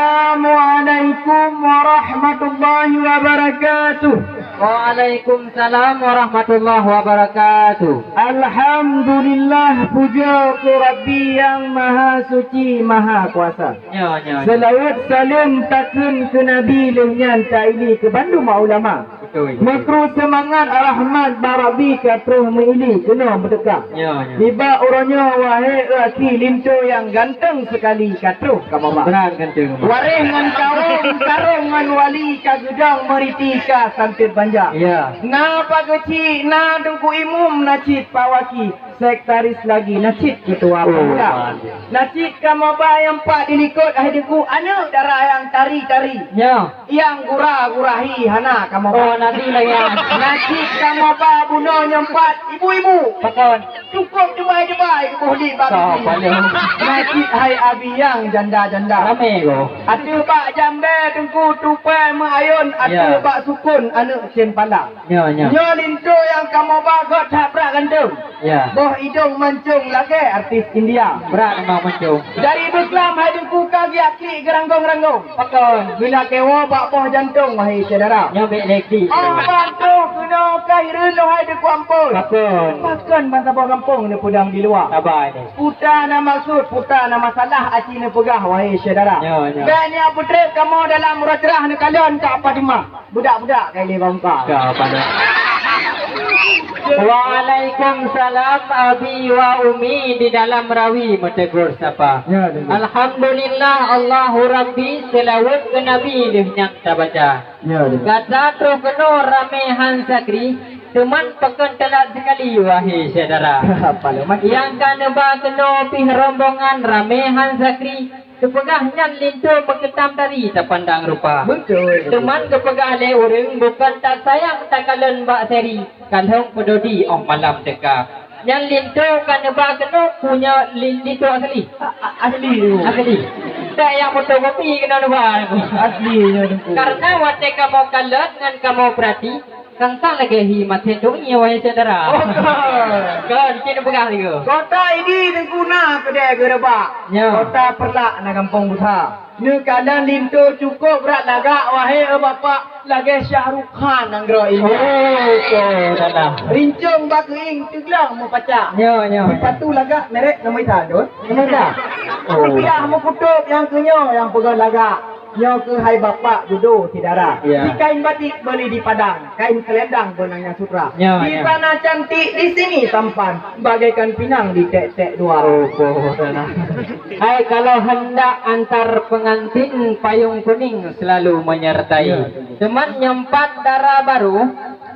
Assalamualaikum warahmatullahi wabarakatuh. Waalaikumsalam warahmatullahi wabarakatuh. Alhamdulillah, puja ke Rabbi yang Maha Suci Maha Kuasa. Ya. Selawat salam takun ke Nabi lenyan taili ke Bandung ulama. Betul. Makro semangat rahmat barabi ke terus meili kena berdekah. Ya. Tiba orangnya wahai aki linto yang ganteng sekali katruh kamu mak. Berat kan tu. Wareh ngan kawong karong ngan wali ka gedang meriti ka santit banjar. Ya. Na pageci na dengku imum nacit pawaki sektaris lagi nacit ketua pemuda. Nacit kamu ba yang pak dilikut ahdiku anu darah yang tari-tari. Ya. Yang gurah-gurahi hana kamu ba. Oh nanti lagi. Nacit kamu ba bunuh nyempat ibu-ibu. Pakon. Cukup jemai-jemai ke bohli babi. Nacit hai abi yang janda-janda. Ramai ko. Atu bak jambe tengku tupai meayun. Atu bak sukun anu cen pala. Ya. Nyo lintu yang kamu bagot tabrak gandung. Ya. Boh hidung mancung lagi artis India. Berat memang mencung. Dari Islam hai dengku kaki aki geranggong-ranggong. Pakon. Bila kewa bak boh jantung wahai saudara. Nyobek leki. Oh bantu kena kairun lo hai dengku ampun. Pakon. Pakon bangsa bawah kampung ni pedang di luar. Sabar ni. Putar na maksud, putar na masalah aci ni pegah wahai saudara. Ya. Dan ni apa trip kamu dalam murah ni kalian tak apa dimah. Budak-budak kali bangka. Ka pada. Waalaikumsalam abi wa umi di dalam rawi metegur siapa? Ya. Alhamdulillah Allahu Rabbi selawat ke Nabi dihnya kita baca. Ya. Kata terus kena ramehan sakri teman pekan telat sekali wahai saudara. Yang kena pih rombongan ramehan sakri kepegahnya lintu mengetam dari terpandang rupa. Betul. Teman kepegah le orang bukan tak sayang tak kalen bak seri kalhong pedodi oh malam teka. Yang lintu kena punya lintu asli. Asli. Tak yang fotokopi kena luar. Aslinya. Karena wate kamu kalet dengan kamu perhati kangkang lagi himat hendungnya wahai saudara. Oh kan kena pegah juga. kota ini tengkuna kedai gerebak. Ya. Kota perlak na kampung buta. Ni kadang lintu cukup berat lagak wahai bapak lagi Syahrukh Khan nanggro ini. Oh, dah. Rincung bakuing teglang mau pacak. Ya. Sepatu lagak merek nama itandun. Mana dah? Rupiah mau kutup yang kenyo yang pegang lagak. Nyo ke hai bapak duduk tidara. Ya. Di kain batik beli di Padang, kain selendang benangnya sutra. Ya, Di ya. sana cantik, di sini tampan, bagaikan pinang di tek-tek dua. Hai kalau hendak antar pengantin payung kuning selalu menyertai. Teman nyempat darah baru,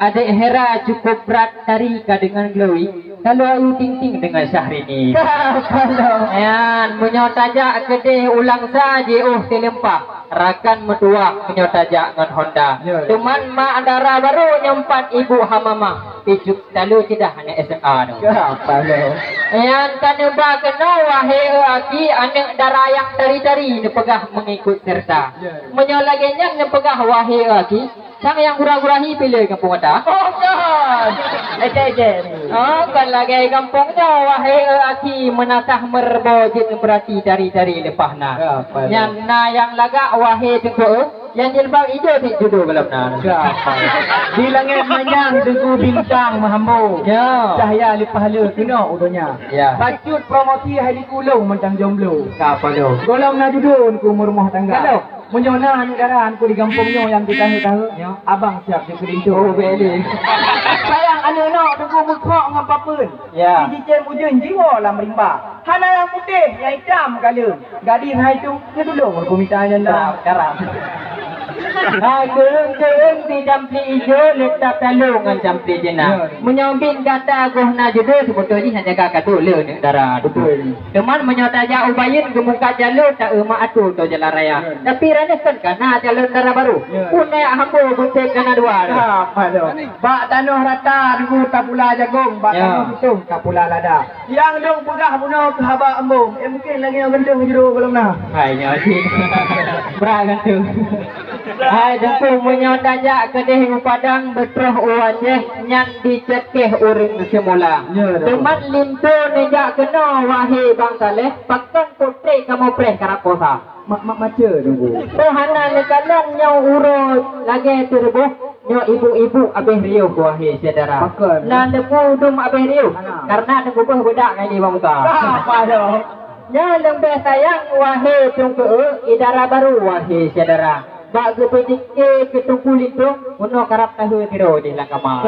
adik Hera cukup berat tarik dengan glowing. Kalau ayu ting-ting dengan Syahrini. Kalau Ayan, menyotajak kedih ulang saja telempah. Rakan metua menyotajak dengan Honda. Teman mak darah baru nyempat ibu hamamah. Pijuk selalu cedah hanya SMA tu. kalau Ayan, kaneba kena wahai aki anak darah yang tari-tari nepegah mengikut serta. Menyolaginya nepegah wahai aki. Sang yang gurah-gurahi pilih kampung ada. oh God. Ece. Oh, kan lagi kampungnya wahai aki menasah merbojit berarti dari lepahna. Yang na yang laga wahai tengku yang jilbab hijau di judul belum na. Di langit manyang tengku bintang mahambo. Ya. Cahaya lipahala kena udonya. Ya. Bacut promosi hari kulung mentang jomblo. Apa lo? Golong na dudun ku rumah tangga. Kalau Menyona ni darah ku di kampungnya yang kita tahu. Ya. Abang siap dia kelintu. oh beli. Sayang anu nak tengku mekok dengan papun. Ya. Di cicen bujun jiwa lah merimba. Hana yang putih, yang hitam kala. Gadis hai tu, dia dulu aku minta janda. Sekarang. Gereng di jampli hijau letak talung dengan jampli jenah. Menyobin kata goh na jodoh sebetulnya hanya kakak tu le ni darah. Betul. Teman menyotaja ubayin ke muka jalur tak emak atu tu jalan raya. Tapi rana kan kana jalur darah baru. Pun naik hambu butik kana dua. Apa tu? Bak tanah rata dulu kapula jagung, bak tanah pitung kapula lada. Yang dong pegah bunuh ke haba embung. Mungkin lagi yang gendeng juru belum nah. Hai nyoji. Berat kan tu. Hai dengku menyodajak kedih padang betroh wajah nyan dicekeh uring semula. Teman lintu nejak kena wahai bang Saleh pakan putri kamu preh karakosa. Maca dulu. Pohana lekalan nyau urut lagi terbuh nyo ibu-ibu abeh riuh wahai saudara. Nan depu dum abeh riuh karena depu bedak kali bang ta. Apa dah? Nya lembeh sayang wahai tungku idara baru wahai saudara. Bak gepedik ketungku lintu uno karap tahu tiro di langkama.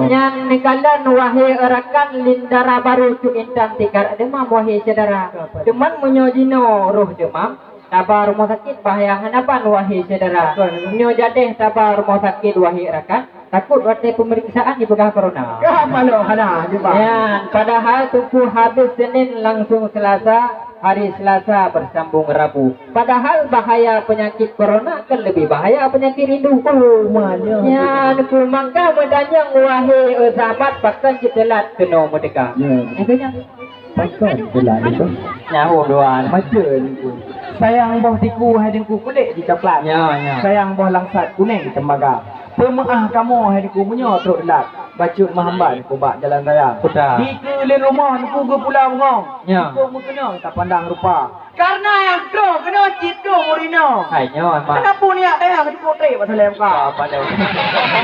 Yang nekalan wahai erakan lindara baru cu intan tikar demam wahai saudara. Cuman menyojino roh demam. Tabar rumah sakit bahaya hanapan wahai saudara. Nyo jadeh tabar rumah sakit wahai erakan. Takut waktu pemeriksaan dipegah corona. Malo hana jumpa. Ya, padahal tubuh habis Senin langsung Selasa, hari Selasa bersambung Rabu. Padahal bahaya penyakit corona kan lebih bahaya penyakit rindu. Oh, mana? Ya, nuku mangka medanyang wahai sahabat bahkan jetelat kena merdeka. Ya. Ekanya. Pakai jelas itu. Nyahu doan. Maca niku. Sayang boh tiku hai dengku kulit di coklat. Ya. Sayang boh langsat kuning di tembaga. Pemaah kamu hai dengku menyo truk delat. Bacut mahamban ku bak jalan raya. Sudah. Di kelin rumah niku ge pula ngong. Ya. Niku mukena tak pandang rupa. Karena yang tu kena citu murino. Hai nyo emang. Kenapa ni ada yang di kote pasal lem ka? Pada.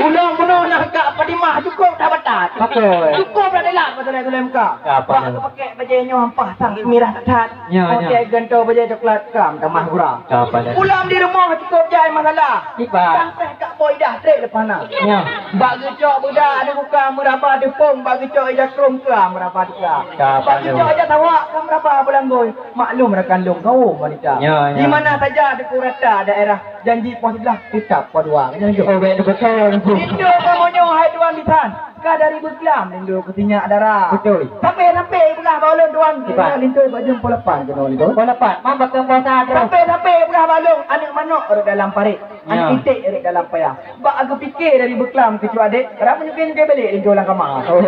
Ulang puno nak ka padimah cukup dah batat. Betul. Cukup dah delat pasal lem ka. Apa? Pakai baju nyo hampah sang mirah tat. Ya, ya. Okey gento baju coklat kam tamah gurang. Pada. Ulang di rumah cukup jai masalah. Tiba. Sampai kak boy dah trek depan nak. Ya. Bagi cok budak ada buka meraba depung bagi cok ija krum ke meraba dia. Tak apa, Bagi ya. cok ija tawa ke meraba bulan goy. Maklum rekan long kau wanita. Ya, ya. Di mana saja ada kurata daerah janji pos sebelah tetap padua. Oh, betul. Indo kamu nyo hai tuan bitan. Ka dari beklam lindo ketinyak darah. Betul. Sampai belah balon tuan. Cepat. Lindo baju polepan kena lindo. Lepas, mama kembosa ada. Sampai belah balong anak manok ada dalam parit. Ya. Anak itik ada dalam payah. Bak aku fikir dari beklam ke adik, kenapa nyukin dia balik lindo lang kamar. Oh.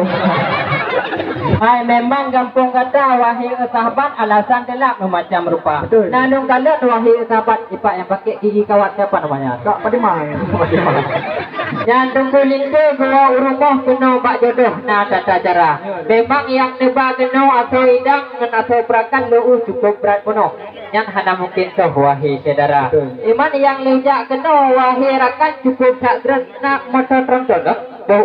Hai memang kampung kata wahai sahabat alasan telak macam rupa. Betul. Nanung kala wahai sahabat ipak yang pakai gigi kawat siapa namanya? Kak Padimah. Yang tunggu lintu keluar rumah kena bak jodoh na tata cara. Memang yang neba kena atau idang atau perakan lu cukup berat penuh. Yang hana mungkin tu wahai saudara. Iman yang lejak kena wahai rakan cukup tak berat nak motor tronton. Bau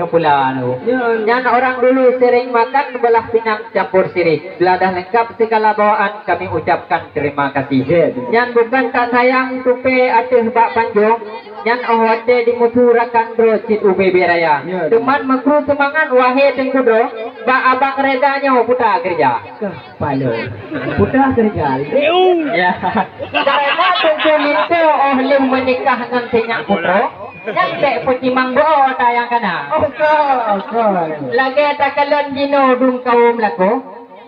pula nu. Yang orang dulu sering makan belah pinang campur sirih. Bila dah lengkap segala bawaan kami ucapkan terima kasih. Yang bukan tak sayang tupe ateh bak panjang. Yang awate dimuturakan bro cit UBB raya. Teman mengkru semangat wahai tengkudro. Bak abang redanya putar kerja. Palo. Putar kerja. Ya. Karena tujuh itu oleh menikah nanti yang putro. Sampai putih manggo ada yang kena. Okey. Lagi tak kalon dino dung kaum lako.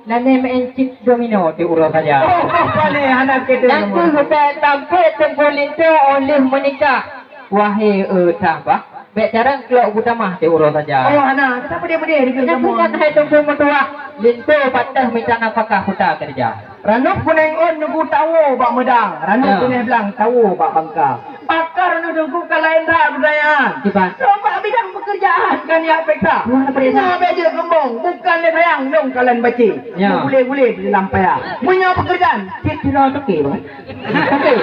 Lane mencit domino di urut saja. Oh, pane anak kita. Yang tu sudah sampai tengkulin tu oleh menikah. Wahai sahabat. Baik cara kelak utama di urut saja. Oh anak, kenapa dia berdiri di Yang kamu? bukan hai tunggu metua. Lintu patah minta nafkah putar kerja. Ranuk kuning on nunggu tahu bak medang. Ranuk kuning belang tahu bak bangka. Pakar nunggu kalain dah budayaan. Tiba. Coba bidang pekerjaan kan ya peksa. Mana perisa? Nah beja gembong. Bukan le sayang dong kalian baca. Ya. Boleh di dalam payah. Punya pekerjaan. Cik tidak okey bang. Okey.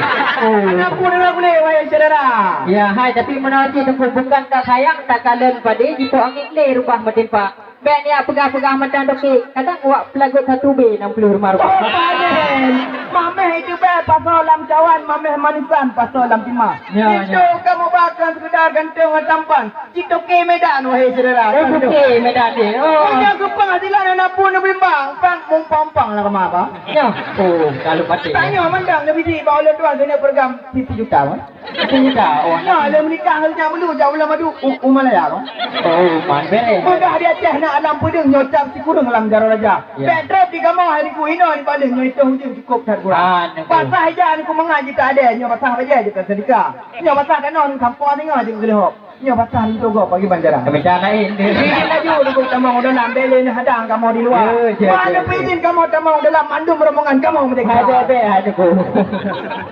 Oh. Anak pun boleh wahai saudara. Ya, hai tapi menurut tunggu bukan tak sayang tak kalian pada jika angin le rumah metimpa. Ben ya pegah-pegah macam doki. Kadang awak pelagut 1B 60 rumah. Oh, panen. Mameh itu be pasal lam cawan, mameh manisan pasal lam timah. Ya, Itu ya. kamu bakal sekedar ganteng dan tampan. Cito ke medan wahai saudara. Oh, okey, medan dia. Oh. Punya ke penghasilan anak pun bimbang. Pang mumpang lah kemah apa? Ya. Oh, kalau pati. Tanya mandang lebih di bawa le tuan kena program 1 juta kan? Itu juga. Oh, Nah, le menikah halnya dulu jauh lama madu Umalaya kan? oh, man bere. Mudah dia ceh nak alam pedeng nyocap si kurung alam jaro raja. Ya. Petrol di kamar hari ku ino di paling itu hujung cukup tak kurang. Betul. Pasal aja ni ku mengaji tak ada nyo pasal aja je tak sedekah. Nyo pasal kan non kampung tengah je gelehop. Nya batal tu go pagi bandara. Kami lain. Ini laju dulu tamang dalam belen hadang kamu di luar. Mana pizin kamu tamang dalam mandum rombongan kamu mereka. Ada ku.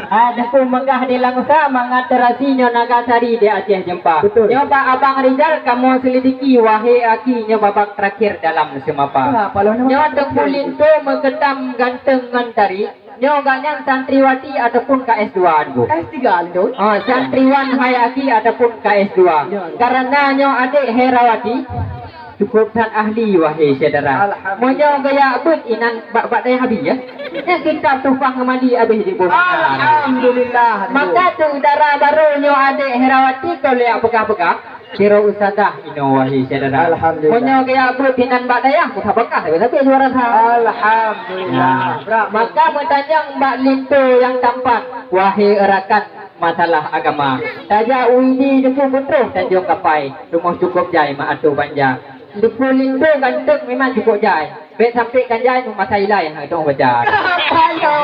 Ada ku menggah di langsa mangaterasinya Nagasari di Aceh jempa. Nyoba Abang Rizal kamu selidiki wahai akinya babak terakhir dalam semapa. Nyoba tengkulin tu mengetam ganteng ngantari. Nyo ganyan santriwati ataupun KS2 aku. S3 itu. Oh, santriwan hayaki ataupun KS2. Karena nyo adik Herawati cukup dan ahli wahai saudara. Monyo gaya abut inan bak daya habis ya. Yang kita tufang mandi habis di bawah. Alhamdulillah. Maka tu udara baru nyo adik Herawati kalau yang pegah-pegah. Kira usadah ino wahai saudara. Alhamdulillah. Monyo gaya abut inan bak daya pegah-pegah tapi juara sah. Alhamdulillah. Maka bertanya Mbak Linto yang tampan wahai erakan masalah agama. Saja ini depu betul Tanjung Kapai. Rumah cukup jai mak atu panjang. Depu Linto ganteng memang cukup jai. Bet sampai kan jai masa lain hang tong baca. Ayo.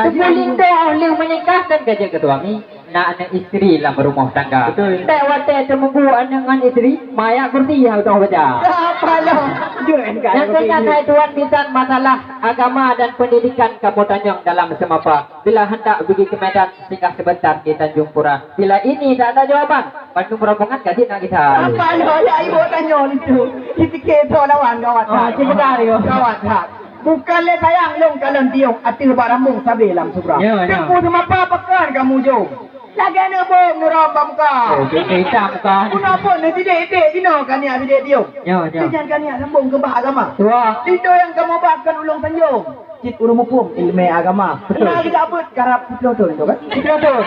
Depu Linto oleh menikahkan gajah ketua ni. Nak anak isteri dalam rumah tangga. Betul. Tak wate temunggu anak dengan isteri, maya kursi hang tong baca. Apa lo? Yang kena tuan bincang masalah agama dan pendidikan kamu Tanjung dalam semapa. Bila hendak pergi ke Medan singgah sebentar di Tanjung Pura. Bila ini tak ada jawapan, Bandung rombongan kasih nak kita. Apa lo? Ya ibu tanya itu. Dipikir tu lawan gawat. Sebentar yo. Gawat tak. Bukan le sayang long kalian tiung atil barambung sabi lam subra. Tengku sama apa pekan kamu jom. Lagi ana bom nurambam ka. Oh, kita bukan. Kenapa ni tidak dino kan ni ada dia. Yo. Jangan kan ni sambung ke bah agama. Tua. Itu yang kamu bahkan ulung Tanjung. Cip urung hukum ilmu agama. Nah kita abut karap piloton tu kan. Piloton.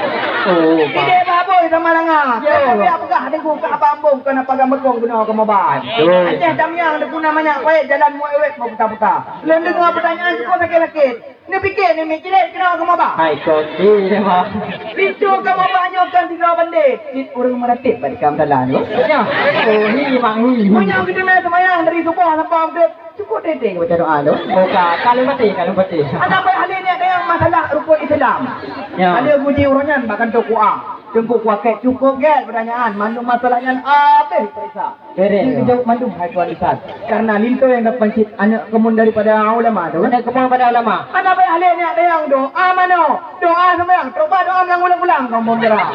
Oh. Ide baboy sama langa. Tapi apakah ada buka abambung kenapa gambar kong guna kamu bah. Aceh tamyang ada pun namanya kowe jalan mu ewek mau putar-putar. Lain dengar pertanyaan kau sakit-sakit. Ni fikir ni mikir kenapa kamu bah. Hai konti dia mah. Itu kamu banyakkan 3 bandit. Cip urung meratip balik kam dalam tu. Ya. Oh, ni mang ni. Banyak kita main semayang dari subuh sampai maghrib. Cukup dedeng baca doa tu. Buka kalau mati. Ada apa hal ini ada yang masalah rukun Islam. Ya. Ada puji urunan bahkan tu kuah. Tengku kuah kek cukup gel pertanyaan. Mandung masalahnya apa periksa. Ini jauh mandung hai tuan Ustaz. Karena Linto yang dapat pencit anak kemun daripada ulama tu. Anak kemun pada ulama. Ada apa hal ini ada yang doa mana? Doa sembahyang. Coba doa ulang-ulang kamu berah.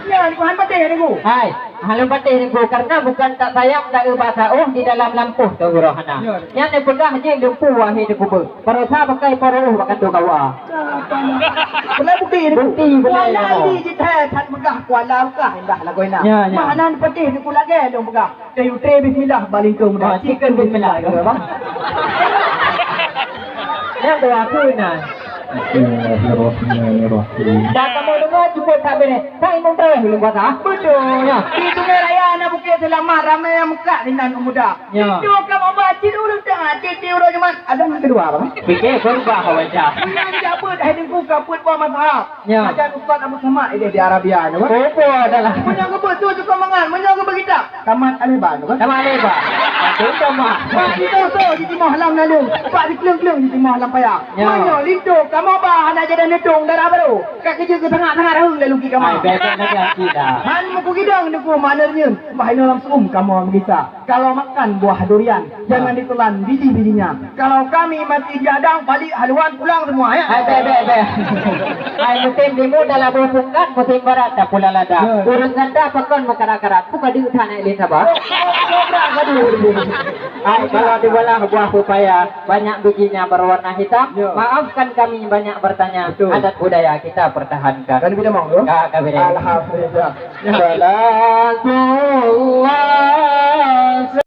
Ya, Tuhan patih ni ku. Hai, halang patih ni ku karena bukan tak sayang tak bahasa di dalam lampuh tu rohana. Yang ni pegang je lempu wahai deku ber. Para sa pakai para bahkan tu kawa. Belah bukti ni. Bukti belah. Kuala di jitah tat megah kuala megah indah lah koina. Mana ni patih ni ku lagi dong megah. Kayu tre bismillah balik ke mudah. Chicken bismillah ke bang. Yang doa aku nah. Dan kamu dengar cukup tak beres. Tak imam terus belum kuasa. Betul. Ya. Itu raya anak bukit selamat ramai yang muka dengan muda. Ya. Itu kamu baca dulu dah. Citi urut cuma ada yang kedua apa? Fikir berubah wajah. Yang dapat hari ku kaput buah mazhab. Ya. Macam Ustaz Abu Samad ini di Arabia tu. Apa adalah? Menyang ke betul tu kamangan, menyang ke begitu. Kaman Aliban tu kan? Kaman Aliban. Betul sama. Kita tu di timah halam lalu. Pak di keleng-keleng di timah halam payah. Menyang Linto kamu bah nak jadi nedong darah baru. Kak kerja ke tengah-tengah rahung lalu ki kamu. Ai betul nak kita. Han muku gidang deku mananya. Bah ini dalam kamu begitu. Kalau makan buah durian jangan ditelan biji-bijinya. Kalau kami masih jadang balik haluan pulang semua ya. Ai be. Ai musim timur dalam bukan musim barat tak pula lada. Urang ganda pakon makara-kara. Bukan di utara ini sabar. Ai kalau dibelah buah pepaya banyak bijinya berwarna hitam. Maafkan kami banyak bertanya. Adat budaya kita pertahankan. Kan kita mau tu? Alhamdulillah. Alhamdulillah.